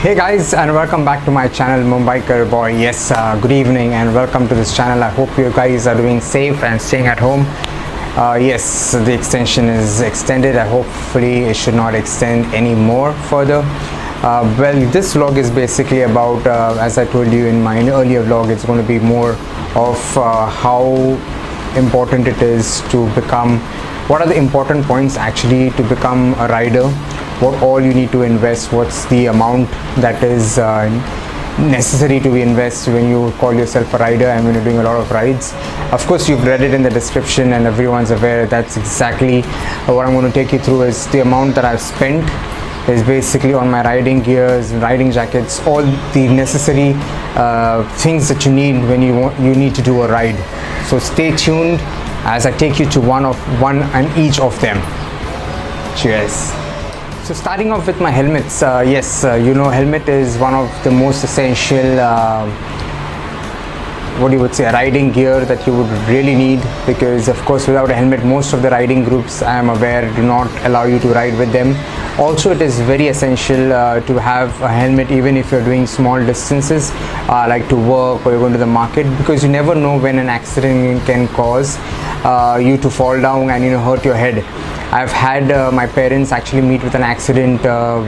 Hey guys, and welcome back to my channel Mumbaikar Boy. Yes, good evening and welcome to this channel. I hope you guys are doing safe and staying at home. Yes, the extension is extended. Hopefully it should not extend any more further. Well, this vlog is basically about, as I told you in my earlier vlog, it's going to be more of how important it is to become, what are the important points actually to become a rider, what all you need to invest, what's the amount that is necessary to invest when you call yourself a rider and when you're doing a lot of rides. Of course, you've read it in the description and everyone's aware. That's exactly what I'm going to take you through. Is the amount that I've spent is basically on my riding gears, riding jackets, all the necessary things that you need when you need to do a ride. So stay tuned as I take you to one and each of them. Cheers. So starting off with my helmets, yes, you know, helmet is one of the most essential, what you would say, riding gear that you would really need, because of course without a helmet most of the riding groups I am aware do not allow you to ride with them. Also, it is very essential to have a helmet even if you're doing small distances like to work or you're going to the market, because you never know when an accident can cause you to fall down and hurt your head. I've had my parents actually meet with an accident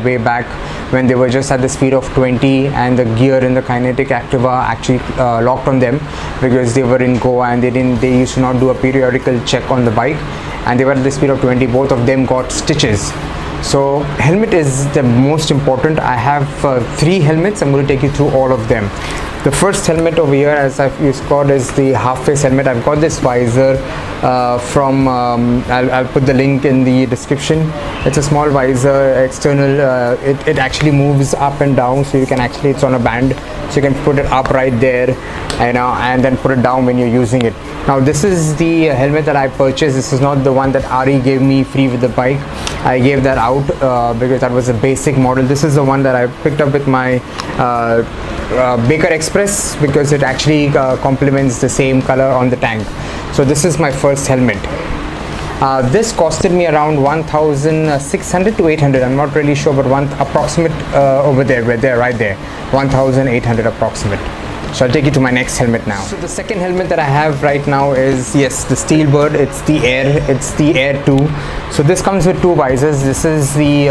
way back when they were just at the speed of 20 and the gear in the kinetic Activa actually locked on them because they were in Goa and they used to not do a periodical check on the bike, and they were at the speed of 20. Both of them got stitches. So helmet is the most important. I have 3 helmets. I'm going to take you through all of them. The first helmet over here, as I've used, is the half face helmet. I've got this visor from I'll put the link in the description. It's a small visor, external. It actually moves up and down, so you can actually, it's on a band, so you can put it up right there and then put it down when you're using it. Now this is the helmet that I purchased. This is not the one that Ari gave me free with the bike. I gave that out because that was a basic model. This is the one that I picked up with my Baker Express, because it actually complements the same color on the Tang. So this is my first helmet. This costed me around 1,600 to 800. I'm not really sure, but one approximate over there, right there, 1,800 approximate. So I'll take you to my next helmet now. So the second helmet that I have right now is, yes, the Steelbird. It's the Air 2. So this comes with 2 visors. This is the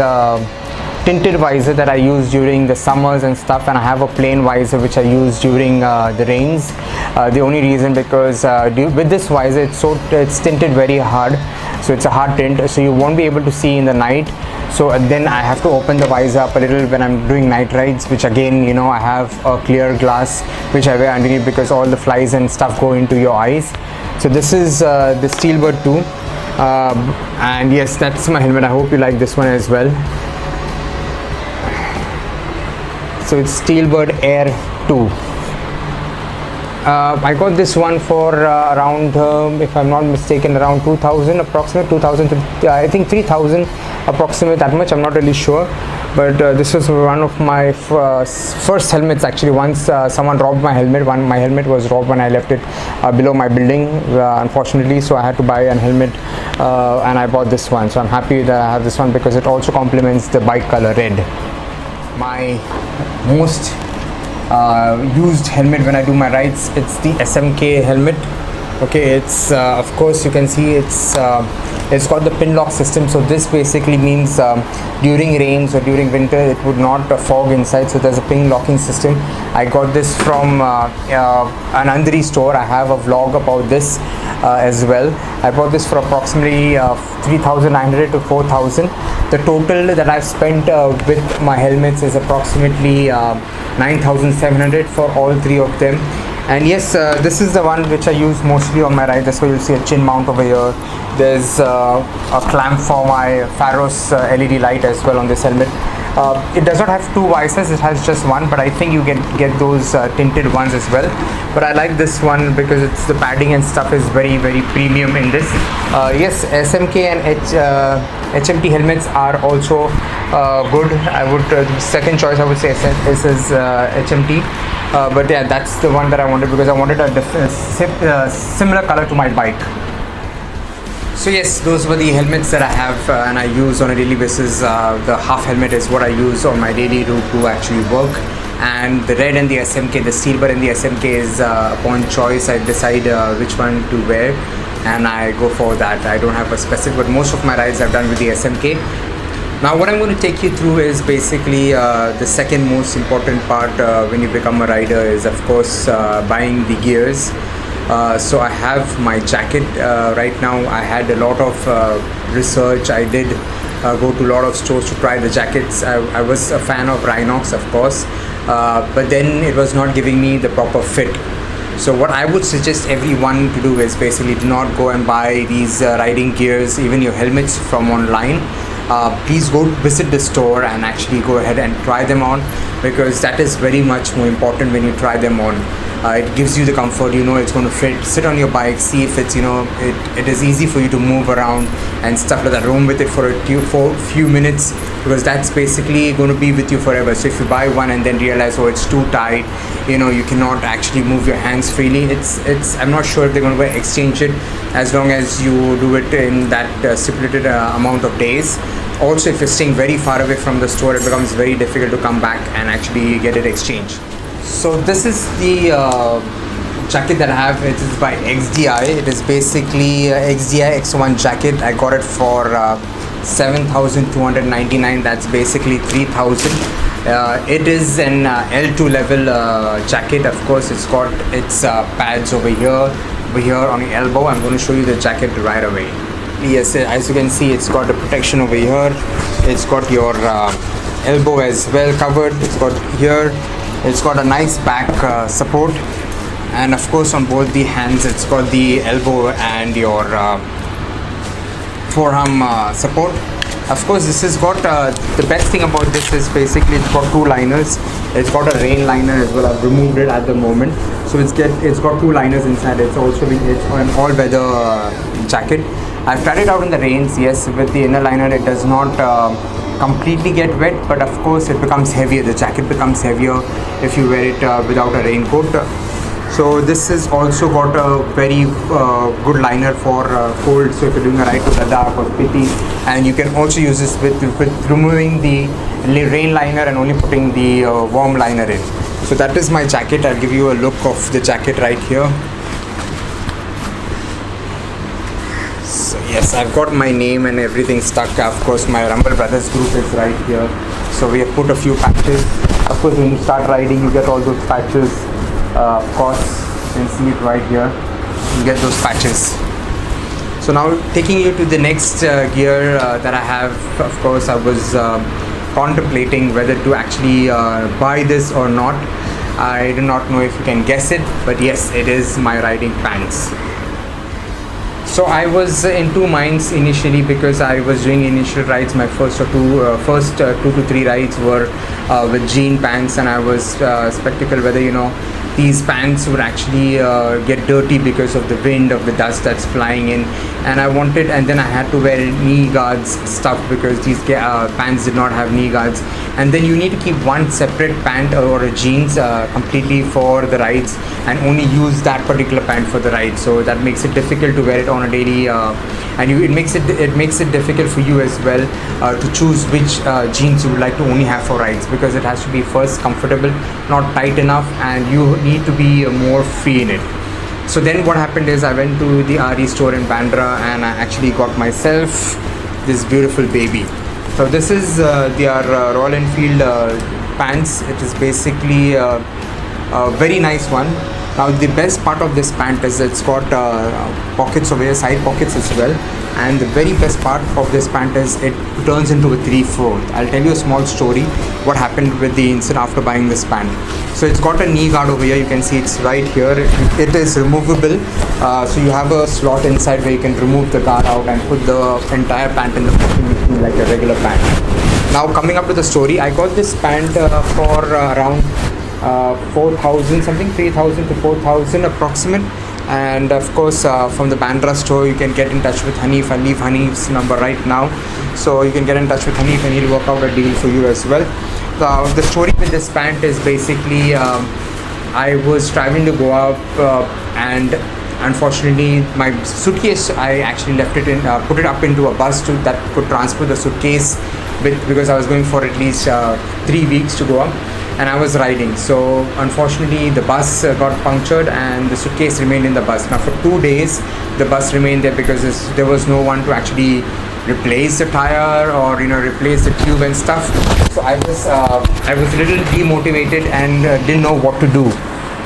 tinted visor that I use during the summers and stuff, and I have a plain visor which I use during the rains. The only reason, because with this visor it's tinted very hard, so it's a hard tint, so you won't be able to see in the night. So then I have to open the visor up a little when I'm doing night rides, which again, I have a clear glass which I wear underneath because all the flies and stuff go into your eyes. So this is the Steelbird 2, and yes, that's my helmet. I hope you like this one as well. So it's Steelbird Air 2. I got this one for around, if I'm not mistaken, around 2,000 approximate, 2,000 to I think 3,000 approximate, that much, I'm not really sure. But this was one of my first helmets actually. Once someone robbed my helmet. My helmet was robbed when I left it below my building, unfortunately, so I had to buy a helmet and I bought this one. So I'm happy that I have this one because it also complements the bike color red. My most used helmet when I do my rides, it's the SMK helmet. Okay, it's of course you can see it's got the pin lock system. So this basically means during rains or during winter it would not fog inside, so there's a pin locking system. I got this from an Andheri store. I have a vlog about this as well. I bought this for approximately 3,900 to 4,000. The total that I've spent with my helmets is approximately 9,700 for all 3 of them. And yes, this is the one which I use mostly on my ride. That's why you'll see a chin mount over here. There's a clamp for my Pharos LED light as well on this helmet. It does not have 2 visors, it has just one, but I think you get those tinted ones as well. But I like this one because it's the padding and stuff is very, very premium in this. Yes, SMK and HMT helmets are also good. I would second choice I would say is HMT. But yeah, that's the one that I wanted because I wanted a similar color to my bike. So yes, those were the helmets that I have and I use on a daily basis. The half helmet is what I use on my daily route to actually work, and the red and the SMK, the silver and the SMK is upon choice. I decide which one to wear and I go for that. I don't have a specific, but most of my rides I've done with the SMK. Now what I'm going to take you through is basically the second most important part when you become a rider is of course buying the gears. So I have my jacket right now. I had a lot of research. I did go to a lot of stores to try the jackets. I was a fan of Rhinox, of course, but then it was not giving me the proper fit. So what I would suggest everyone to do is basically do not go and buy these riding gears, even your helmets from online. Please go visit the store and actually go ahead and try them on, because that is very much more important when you try them on. It gives you the comfort, you know it's going to fit. Sit on your bike, see if it's, you know, it is easy for you to move around and stuff like that. Roam with it for a few minutes, because that's basically going to be with you forever. So if you buy one and then realize, oh, it's too tight, you know, you cannot actually move your hands freely, it's I'm not sure if they're going to exchange it as long as you do it in that stipulated amount of days. Also, if you're staying very far away from the store, it becomes very difficult to come back and actually get it exchanged. So this is the jacket that I have. It is by XDI. It is basically XDI X1 jacket. I got it for 7,299. That's basically 3,000. It is an L2 level jacket. Of course, it's got its pads over here on the elbow. I'm going to show you the jacket right away. Yes, as you can see, it's got a protection over here. It's got your elbow as well covered. It's got here. It's got a nice back support, and of course on both the hands it's got the elbow and your forearm support. Of course, this has got the best thing about this is basically it's got two liners. It's got a rain liner as well. I've removed it at the moment, so it's got two liners inside. It's an all-weather jacket. I've tried it out in the rains. Yes, with the inner liner it does not completely get wet, but of course it becomes heavier. The jacket becomes heavier if you wear it without a raincoat. So this has also got a very good liner for cold. So if you're doing a ride to Ladakh or Spiti, and you can also use this with removing the rain liner and only putting the warm liner in. So that is my jacket. I'll give you a look of the jacket right here. So yes, I've got my name and everything stuck. Of course, my Rumble Brothers group is right here. So we have put a few patches. Of course, when you start riding, you get all those patches. Of course, you can see it right here. You get those patches. So now taking you to the next gear that I have. Of course, I was contemplating whether to actually buy this or not. I do not know if you can guess it, but yes, it is my riding pants. So I was in two minds initially, because I was doing initial rides. My first two to three rides were with jean pants, and I was skeptical whether, you know, these pants would actually get dirty because of the wind, of the dust that's flying in, and then I had to wear knee guards stuff, because these pants did not have knee guards. And then you need to keep one separate pant or a jeans completely for the rides, and only use that particular pant for the ride. So that makes it difficult to wear it on a daily, and it makes it difficult for you as well to choose which jeans you would like to only have for rides, because it has to be first comfortable, not tight enough, and you need to be more free in it. So then what happened is I went to the RE store in Bandra, and I actually got myself this beautiful baby. So this is their Royal Enfield pants. It is basically a very nice one. Now the best part of this pant is it's got pockets over here, side pockets as well. And the very best part of this pant is it turns into a 3/4. I'll tell you a small story what happened with the incident after buying this pant. So it's got a knee guard over here. You can see it's right here. It is removable. So you have a slot inside where you can remove the guard out and put the entire pant in the washing machine like a regular pant. Now coming up to the story, I got this pant for around 4,000 something, 3,000 to 4,000 approximate. And of course from the Bandra store you can get in touch with Hanif. I'll leave Hanif's number right now, so you can get in touch with Hanif and he'll work out a deal for you as well. The story with this pant is basically I was driving to go up and unfortunately my suitcase, I actually left it in, put it up into a bus that could transport the suitcase because I was going for at least 3 weeks to go up, and I was riding. So unfortunately the bus got punctured and the suitcase remained in the bus. Now for 2 days the bus remained there because there was no one to actually replace the tire or replace the tube and stuff. So I was a little demotivated and didn't know what to do.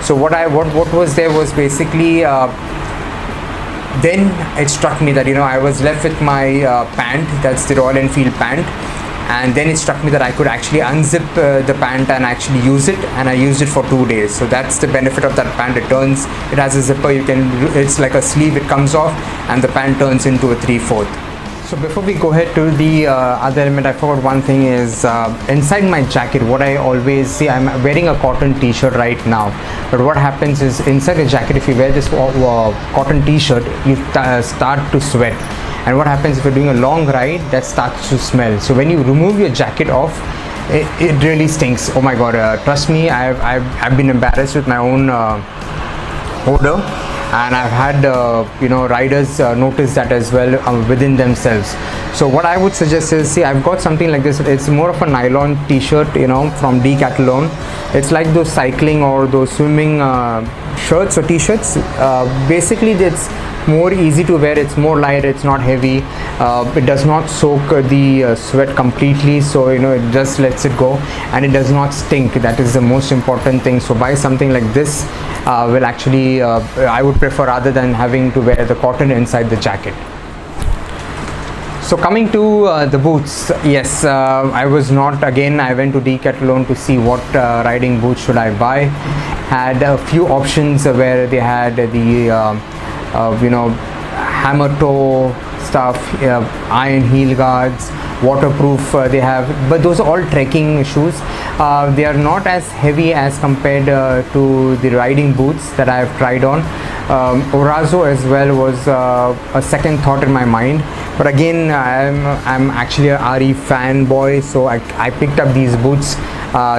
So what was there was basically then it struck me that I was left with my pant, that's the Royal Enfield pant, and then it struck me that I could actually unzip the pant and actually use it, and I used it for 2 days. So that's the benefit of that pant. It has a zipper, it's like a sleeve, it comes off and the pant turns into a 3/4. So before we go ahead to the other element, I forgot one thing is inside my jacket, what I always see, I'm wearing a cotton t-shirt right now, but what happens is inside the jacket, if you wear this cotton t-shirt, you start to sweat, and what happens if you're doing a long ride, that starts to smell. So when you remove your jacket off, it really stinks. Oh my god, trust me, I've been embarrassed with my own odor, and I've had riders notice that as well within themselves. So what I would suggest is, see, I've got something like this. It's more of a nylon t-shirt from Decathlon. It's like those cycling or those swimming shirts or t-shirts. Basically it's more easy to wear, it's more light, it's not heavy, it does not soak the sweat completely, so it just lets it go, and it does not stink. That is the most important thing. So buy something like this, will actually I would prefer, rather than having to wear the cotton inside the jacket. So coming to the boots, yes, I went to Decathlon to see what riding boots should I buy. Had a few options where they had the hammer toe stuff, iron heel guards, waterproof they have, but those are all trekking shoes. They are not as heavy as compared to the riding boots that I have tried on. Orazo as well was a second thought in my mind, but again I'm actually a RE fanboy, so I picked up these boots.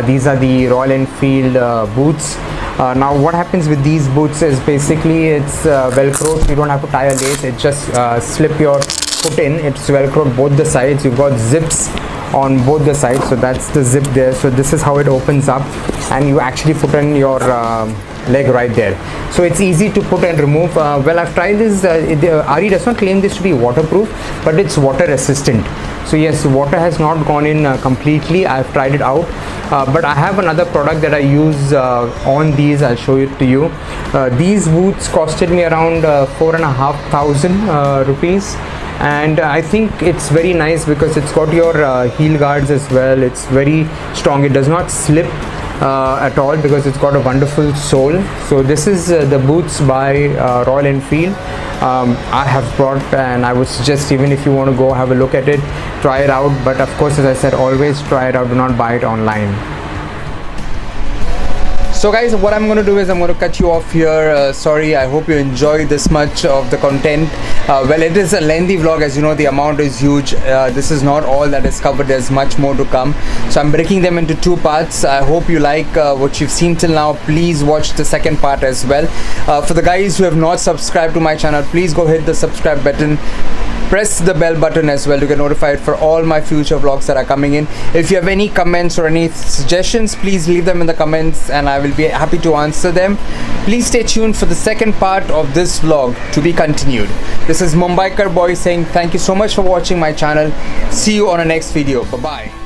These are the Royal Enfield boots. Now what happens with these boots is basically it's velcro, so you don't have to tie a lace, it just slip your foot in. It's velcro both the sides, you've got zips on both the sides, so that's the zip there. So this is how it opens up, and you actually put in your leg right there. So it's easy to put and remove. Well, I've tried this. RE does not claim this to be waterproof, but it's water resistant. So yes, water has not gone in completely. I've tried it out, but I have another product that I use on these. I'll show it to you. These boots costed me around 4,500 rupees, and I think it's very nice because it's got your heel guards as well. It's very strong, it does not slip at all because it's got a wonderful sole. So this is the boots by Royal Enfield. I have brought, and I would suggest, even if you want to go have a look at it, try it out, but of course, as I said, always try it out, do not buy it online. So guys, what I'm going to do is I'm going to cut you off here. Sorry, I hope you enjoyed this much of the content. Well, it is a lengthy vlog, as you know, the amount is huge. This is not all that is covered, there's much more to come. So I'm breaking them into 2 parts. I hope you like what you've seen till now. Please watch the second part as well. For the guys who have not subscribed to my channel, please go hit the subscribe button. Press the bell button as well to get notified for all my future vlogs that are coming in. If you have any comments or any suggestions, please leave them in the comments and I will be happy to answer them. Please stay tuned for the second part of this vlog to be continued. This is Mumbaikar boy saying thank you so much for watching my channel. See you on the next video. Bye bye.